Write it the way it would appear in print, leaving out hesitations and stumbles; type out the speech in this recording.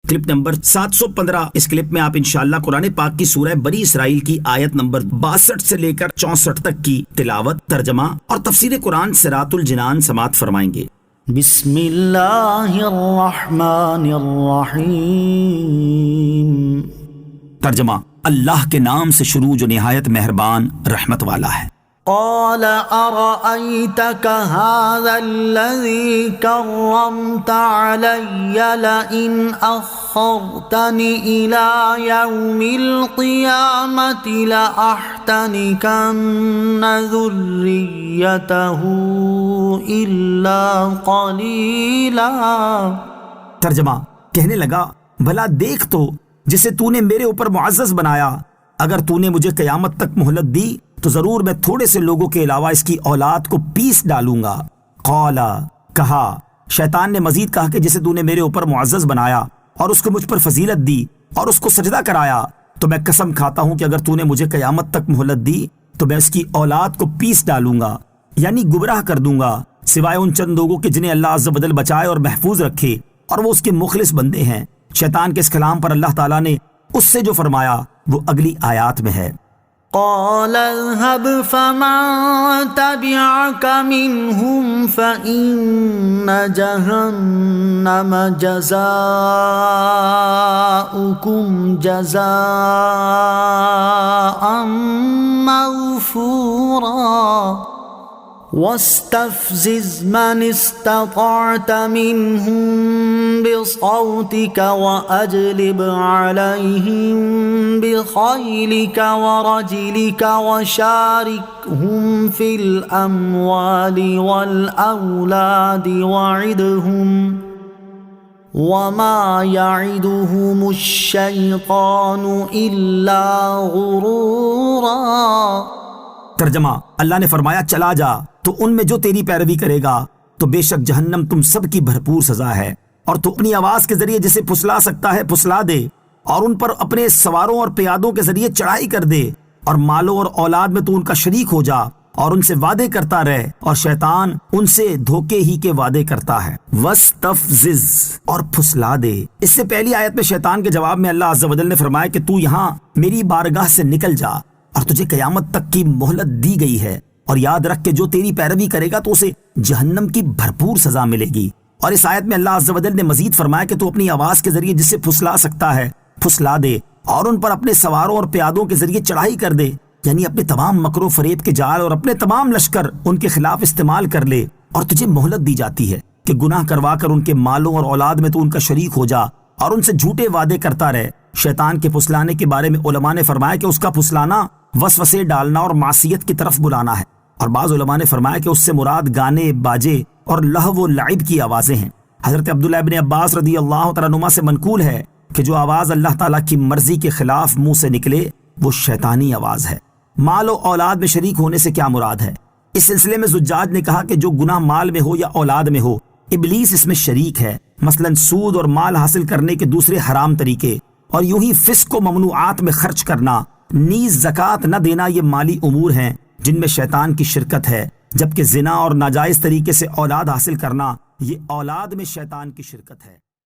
Clip number 715۔ اس clip میں آپ انشاءاللہ قرآن پاک کی سورہ بنی اسرائیل کی آیت نمبر 62 سے لے کر 64 تک کی تلاوت، ترجمہ اور تفسیر قرآن صراط الجنان سماعت فرمائیں گے۔ بسم اللہ الرحمن الرحیم۔ ترجمہ: اللہ کے نام سے شروع جو نہایت مہربان رحمت والا ہے۔ قال ارأيتك هذا الذي كرمت علي لئن أخرتني إلى يوم القيامة لأحتنكن ذريته إلا قليلا۔ ترجمہ: کہنے لگا بھلا دیکھ تو جسے تو نے میرے اوپر معزز بنایا، اگر تو نے مجھے قیامت تک مہلت دی تو ضرور میں تھوڑے سے لوگوں کے علاوہ اس کی اولاد کو پیس ڈالوں گا۔ قال، کہا، شیطان نے مزید کہا کہ جسے تو نے میرے اوپر معزز بنایا اور اس کو مجھ پر فضیلت دی اور اس کو سجدہ کرایا، تو میں قسم کھاتا ہوں کہ اگر تو نے مجھے قیامت تک مہلت دی تو میں اس کی اولاد کو پیس ڈالوں گا، یعنی گمراہ کر دوں گا، سوائے ان چند لوگوں کے جنہیں اللہ عز و جل بچائے اور محفوظ رکھے اور وہ اس کے مخلص بندے ہیں۔ شیطان کے اس کلام پر اللہ تعالیٰ نے اس سے جو فرمایا وہ اگلی آیات میں ہے۔ قال اذهب فمن تبعك منهم فإن جهنم جزاؤكم جزاء موفورا واستفزز من استطعت منهم بصوتك وأجلب عليهم بخيلك ورجلك وشاركهم في الأموال والأولاد وعدهم وما يعدهم الشيطان إلا غرورا۔ ترجمہ: اللہ نے فرمایا چلا جا تو ان میں جو تیری پیروی کرے گا تو بے شک جہنم تم سب کی بھرپور سزا ہے، اور تو اپنی آواز کے ذریعے جسے پھسلا سکتا ہے پھسلا دے، اور ان پر اپنے سواروں اور پیادوں کے ذریعے چڑھائی کر دے، اور مالوں اور اولاد میں تو ان کا شریک ہو جا اور ان سے وعدے کرتا رہے، اور شیطان ان سے دھوکے ہی کے وعدے کرتا ہے۔ وَاسْتَفْزِزْ، اور پھسلا دے۔ اس سے پہلی آیت میں شیطان کے جواب میں اللہ عز و جل نے فرمایا کہ تو یہاں میری بارگاہ سے نکل جا اور تجھے قیامت تک کی مہلت دی گئی ہے، اور یاد رکھ کہ جو تیری پیروی کرے گا تو اسے جہنم کی بھرپور سزا ملے گی۔ اور اس آیت میں اللہ عز و جل نے مزید فرمایا کہ تو اپنی آواز کے ذریعے جسے پھسلا سکتا ہے پھسلا دے، اور ان پر اپنے سواروں اور پیادوں کے ذریعے چڑھائی کر دے، یعنی اپنے تمام مکر و فریب کے جال اور اپنے تمام لشکر ان کے خلاف استعمال کر لے، اور تجھے مہلت دی جاتی ہے کہ گناہ کروا کر ان کے مالوں اور اولاد میں تو ان کا شریک ہو جا اور ان سے جھوٹے وعدے کرتا رہے۔ شیطان کے پھسلانے کے بارے میں علماء نے فرمایا کہ اس کا پھسلانا وسوسے ڈالنا اور معصیت کی طرف بلانا ہے، اور بعض علماء نے فرمایا کہ اس سے مراد گانے، باجے اور لہو و لعب کی آوازیں ہیں۔ حضرت عبداللہ ابن عباس رضی اللہ تعالیٰ عنہما سے منقول ہے کہ جو آواز اللہ تعالیٰ کی مرضی کے خلاف منہ سے نکلے وہ شیطانی آواز ہے۔ مال و اولاد میں شریک ہونے سے کیا مراد ہے؟ اس سلسلے میں زجاج نے کہا کہ جو گناہ مال میں ہو یا اولاد میں ہو، ابلیس اس میں شریک ہے، مثلا سود اور مال حاصل کرنے کے دوسرے حرام طریقے، اور یوں ہی فسق و ممنوعات میں خرچ کرنا، نیز زکوٰۃ نہ دینا، یہ مالی امور ہیں جن میں شیطان کی شرکت ہے، جبکہ زنا اور ناجائز طریقے سے اولاد حاصل کرنا، یہ اولاد میں شیطان کی شرکت ہے۔